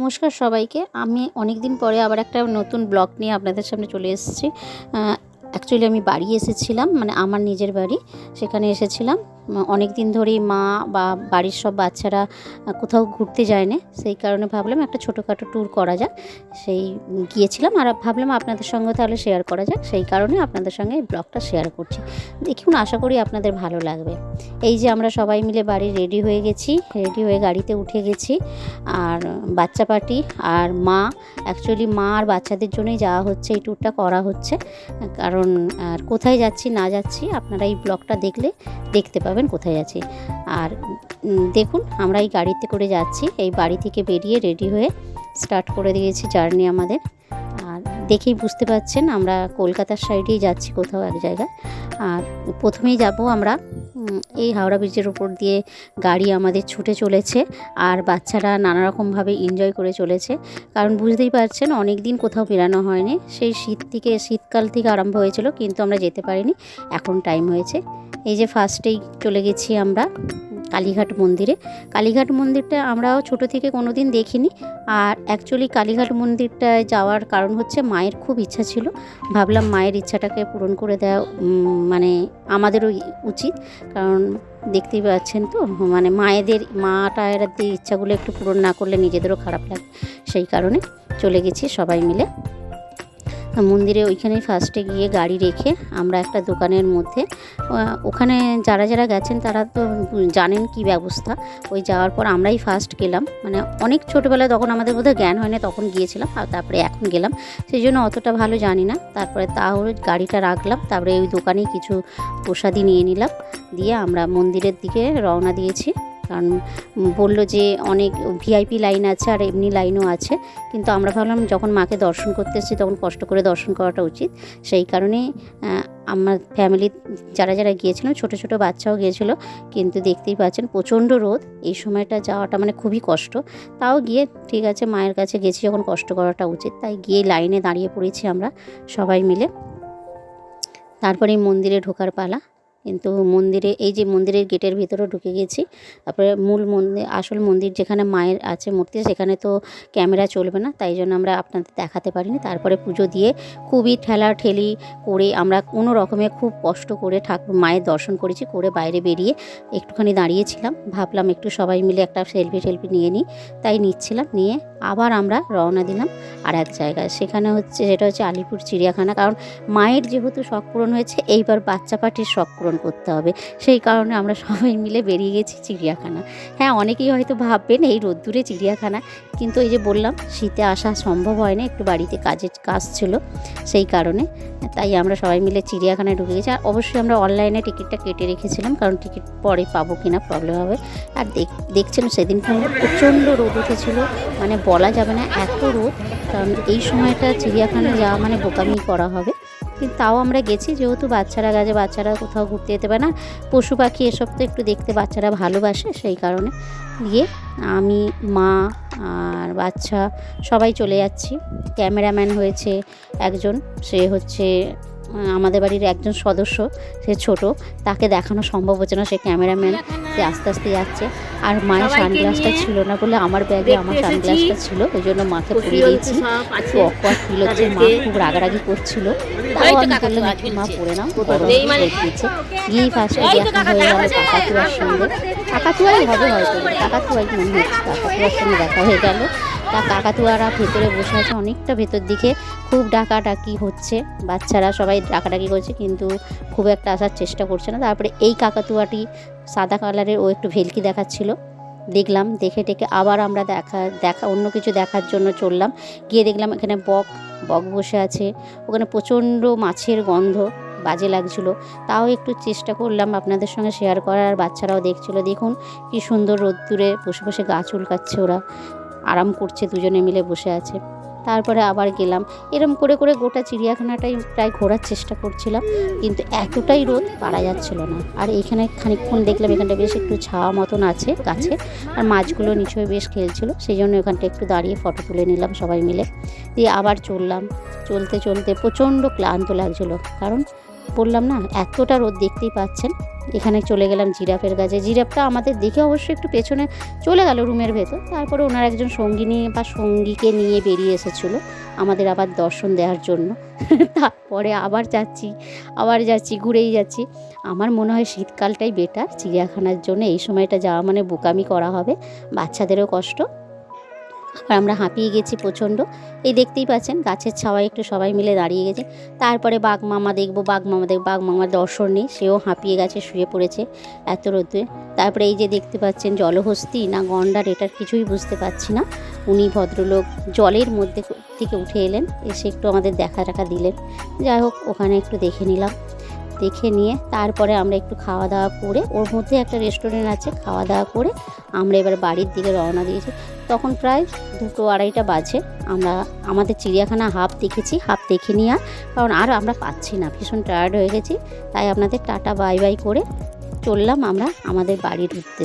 নমস্কার সবাইকে। আমি অনেক দিন পরে আবার একটা নতুন ব্লগ নিয়ে আপনাদের সামনে চলে এসেছি। অ্যাকচুয়ালি আমি বাড়ি এসেছিলাম, মানে আমার নিজের বাড়ি। সেখানে এসেছিলাম। অনেক দিন ধরেই মা বা বাড়ির সব বাচ্চারা কোথাও ঘুরতে যায় না, সেই কারণে ভাবলাম একটা ছোটোখাটো ট্যুর করা যাক। সেই গিয়েছিলাম আর ভাবলাম আপনাদের সঙ্গে তাহলে শেয়ার করা যাক, সেই কারণে আপনাদের সঙ্গে এই ব্লগটা শেয়ার করছি। দেখুন, আশা করি আপনাদের ভালো লাগবে। এই যে আমরা সবাই মিলে বাড়ি রেডি হয়ে গেছি, রেডি হয়ে গাড়িতে উঠে গেছি। আর বাচ্চা পার্টি আর মা, অ্যাকচুয়ালি মা আর বাচ্চাদের জন্যই যাওয়া হচ্ছে, এই ট্যুরটা করা হচ্ছে। কারণ আর কোথায় যাচ্ছি না যাচ্ছি আপনারা এই ব্লগটা দেখলে দেখতে পাবেন কোথায় যাচ্ছি। আর দেখুন, আমরা এই গাড়িতে করে যাচ্ছি। এই বাড়ি থেকে বেরিয়ে রেডি হয়ে স্টার্ট করে দিয়েছি জার্নি আমাদের। আর দেখেই বুঝতে পারছেন আমরা কলকাতার সাইডেই যাচ্ছি কোথাও এক জায়গায়। আর প্রথমেই যাব আমরা এই হাওড়া ব্রিজের উপর দিয়ে গাড়ি আমাদের ছুটে চলেছে। আর বাচ্চারা নানা রকমভাবে এনজয় করে চলেছে, কারণ বুঝতেই পারছেন অনেক দিন কোথাও বেরানো হয়নি। সেই শীতকাল থেকে আরম্ভ হয়েছিল, কিন্তু আমরা যেতে পারিনি, এখন টাইম হয়েছে। এই যে ফার্স্টেই চলে গেছি আমরা কালীঘাট মন্দিরে। কালীঘাট মন্দিরটা আমরাও ছোটো থেকে কোনো দিন দেখিনি। আর অ্যাকচুয়ালি কালীঘাট মন্দিরটায় যাওয়ার কারণ হচ্ছে মায়ের খুব ইচ্ছা ছিল। ভাবলাম মায়ের ইচ্ছাটাকে পূরণ করে দেওয়া মানে আমাদেরও উচিত, কারণ দেখতেই পাচ্ছেন তো, মানে মাটাদের ইচ্ছাগুলো একটু পূরণ না করলে নিজেদেরও খারাপ লাগে। সেই কারণে চলে গেছি সবাই মিলে মন্দিরে। ওইখানেই ফার্স্টে গিয়ে গাড়ি রেখে আমরা একটা দোকানের মধ্যে, ওখানে যারা যারা গেছেন তারা তো জানেন কি ব্যবস্থা। ওই যাওয়ার পর আমরাই ফার্স্ট গেলাম, মানে অনেক ছোটোবেলায় তখন আমাদের মধ্যে জ্ঞান হয় না, তখন গিয়েছিলাম। আর তারপরে এখন গেলাম, সেই জন্য অতটা ভালো জানি না। তারপরে তাহলে গাড়িটা রাখলাম, তারপরে ওই দোকানেই কিছু প্রসাদি নিয়ে নিলাম, দিয়ে আমরা মন্দিরের দিকে রওনা দিয়েছি। কারণ বললো যে অনেক ভিআইপি লাইন আছে আর এমনি লাইনও আছে, কিন্তু আমরা ভাবলাম যখন মাকে দর্শন করতে এসেছি তখন কষ্ট করে দর্শন করাটা উচিত। সেই কারণে আমার ফ্যামিলি যারা যারা গিয়েছিলো, ছোটো ছোটো বাচ্চাও গিয়েছিলো, কিন্তু দেখতেই পাচ্ছেন প্রচণ্ড রোদ, এই সময়টা যাওয়াটা মানে খুবই কষ্ট। তাও গিয়ে ঠিক আছে, মায়ের কাছে গেছি যখন কষ্ট করাটা উচিত, তাই গিয়ে লাইনে দাঁড়িয়ে পড়েছি আমরা সবাই মিলে। তারপরে মন্দিরে ঢোকার পালা। কিন্তু মন্দিরে, এই যে মন্দিরের গেটের ভিতরেও ঢুকে গেছি। তারপরে মূল মন্দির, আসল মন্দির যেখানে মায়ের আছে মূর্তি, সেখানে তো ক্যামেরা চলবে না, তাই জন্য আমরা আপনাদের দেখাতে পারিনি। তারপরে পুজো দিয়ে খুবই ঠেলাঠেলি করে আমরা কোনো রকমে খুব কষ্ট করে মায়ের দর্শন করেছি, করে বাইরে বেরিয়ে একটুখানি দাঁড়িয়েছিলাম। ভাবলাম একটু সবাই মিলে একটা সেলফি নিয়ে নিই, তাই নিচ্ছিলাম। নিয়ে আবার আমরা রওনা দিলাম আর এক জায়গায়, সেখানে যেটা হচ্ছে আলিপুর চিড়িয়াখানা। কারণ মায়ের যেহেতু শখ পূরণ হয়েছে, এইবার বাচ্চা পাটির শখ পূরণ করতে হবে, সেই কারণে আমরা সবাই মিলে বেরিয়ে গেছি চিড়িয়াখানা। হ্যাঁ, অনেকেই হয়তো ভাববেন এই রোদ্দুরে চিড়িয়াখানা, কিন্তু এই যে বললাম শীতে আসা সম্ভব হয় না, একটু বাড়িতে কাজ ছিল, সেই কারণে তাই আমরা সবাই মিলে চিড়িয়াখানায় ঢুকে গেছি। আর অবশ্যই আমরা অনলাইনে টিকিটটা কেটে রেখেছিলাম, কারণ টিকিট পরে পাবো কিনা প্রবলেম হবে। আর দেখছেন সেদিন প্রচণ্ড রোদ উঠেছিল, মানে বলা যাবে না এত রোদ। কারণ এই সময়টা চিড়িয়াখানায় যাওয়া মানে বোকামি করা হবে, কিন্তু তাও আমরা গেছি, যেহেতু বাচ্চারা গেছে, বাচ্চারা কোথাও ঘুরতে যেতে পারে না, পশু পাখি এসব তো একটু দেখতে বাচ্চারা ভালোবাসে, সেই কারণে গিয়ে আমি, মা আর বাচ্চা সবাই চলে যাচ্ছি। ক্যামেরাম্যান হয়েছে একজন, সে হচ্ছে আমাদের বাড়ির একজন সদস্য, সে ছোট, তাকে দেখানো সম্ভব হচ্ছে না, সে ক্যামেরাম্যান, সে আস্তে আস্তে যাচ্ছে। আর মায়ের সানগ্লাসটা ছিল না বলে আমার ব্যাগে আমার সানগ্লাসটা ছিল, ওই জন্য মাকে পরিয়ে দিয়েছি। একটু অকওয়ার্ড ফিল হচ্ছে, মা খুব রাগারাগি করছিল, তাও আমি বললাম একটু মা পরে নাও, গরম দিচ্ছে। গিয়েই ফার্স্টে দেখা হয়ে গেল কাকাতুয়ার সঙ্গে। কাকাতুয়াই হবে হয়তো, কাকাতুয়াই মনে হচ্ছে, কাকাতুয়ার সঙ্গে দেখা হয়ে গেল। তা কাকাতুয়ারা ভেতরে বসে আছে, অনেকটা ভেতর দিকে, খুব ডাকাডাকি হচ্ছে, বাচ্চারা সবাই ডাকাডাকি করছে, কিন্তু খুব একটা আসার চেষ্টা করছে না। তারপরে এই কাকাতুয়াটি সাদা কালারের, ও একটু ভেলকি দেখাচ্ছিল, দেখলাম, দেখে টেকে আবার আমরা অন্য কিছু দেখার জন্য চললাম। গিয়ে দেখলাম এখানে বক বসে আছে, ওখানে প্রচণ্ড মাছের গন্ধ, বাজে লাগছিলো, তাও একটু চেষ্টা করলাম আপনাদের সঙ্গে শেয়ার করার। আর বাচ্চারাও দেখছিল, দেখুন কি সুন্দর রোদ্দুরে বসে বসে গা চুলকাচ্ছে, ওরা আরাম করছে, দুজনে মিলে বসে আছে। তারপরে আবার গেলাম, এরম করে করে গোটা চিড়িয়াখানাটাই প্রায় ঘোরার চেষ্টা করছিলাম, কিন্তু এতটাই রোদ পারা যাচ্ছিল না। আর এইখানে খানিকক্ষণ দেখলাম এখানটা বেশ একটু ছাওয়া মতন আছে গাছে, আর মাছগুলো নিচয় বেশ খেলছিল, সেই জন্য ওখানটা একটু দাঁড়িয়ে ফটো তুলে নিলাম সবাই মিলে। দিয়ে আবার চললাম, চলতে চলতে প্রচণ্ড ক্লান্ত লাগছিলো, কারণ বললাম না এতটা রোদ, দেখতেই পাচ্ছেন। এখানে চলে গেলাম জিরাফের কাছে। জিরাফটা আমাদের দেখে অবশ্যই একটু পেছনে চলে গেল রুমের ভেতর। তারপরে ওনার একজন সঙ্গিনী বা সঙ্গীকে নিয়ে বেরিয়ে এসেছিলো আমাদের আবার দর্শন দেওয়ার জন্য। তারপরে আবার যাচ্ছি, ঘুরেই যাচ্ছি। আমার মনে হয় শীতকালটাই বেটার চিড়িয়াখানার জন্য। এই সময়টা যাওয়া মানে বোকামি করা হবে, বাচ্চাদেরও কষ্ট। আর আমরা হাঁপিয়ে গেছি প্রচণ্ড। এই দেখতেই পাচ্ছেন গাছের ছাওয়ায় একটু সবাই মিলে দাঁড়িয়ে গেছে। তারপরে বাঘ মামার দর্শন নেই, সেও হাঁপিয়ে গেছে, শুয়ে পড়েছে এত রোদে। তারপরে এই যে দেখতে পাচ্ছেন জলহস্তি না গন্ডার, এটার কিছুই বুঝতে পারছি না। উনি ভদ্রলোক জলের মধ্যে থেকে উঠে এলেন, এসে একটু আমাদের দেখা দিলেন। যাই হোক, ওখানে একটু দেখে নিলাম। দেখে নিয়ে তারপরে আমরা একটু খাওয়া দাওয়া করে, ওর মধ্যে একটা রেস্টুরেন্ট আছে, খাওয়া দাওয়া করে আমরা এবার বাড়ির দিকে রওনা দিয়েছি। তখন প্রায় 2-2:30 বাজে। আমরা আমাদের চিড়িয়াখানা হাফ দেখেছি, হাফ দেখে নিয়ে কারণ আর আমরা পাচ্ছি না, ভীষণ টায়ার্ড হয়ে গেছি। তাই আপনাদের টাটা বাই বাই করে চললাম আমরা আমাদের বাড়ির উদ্দেশ্যে।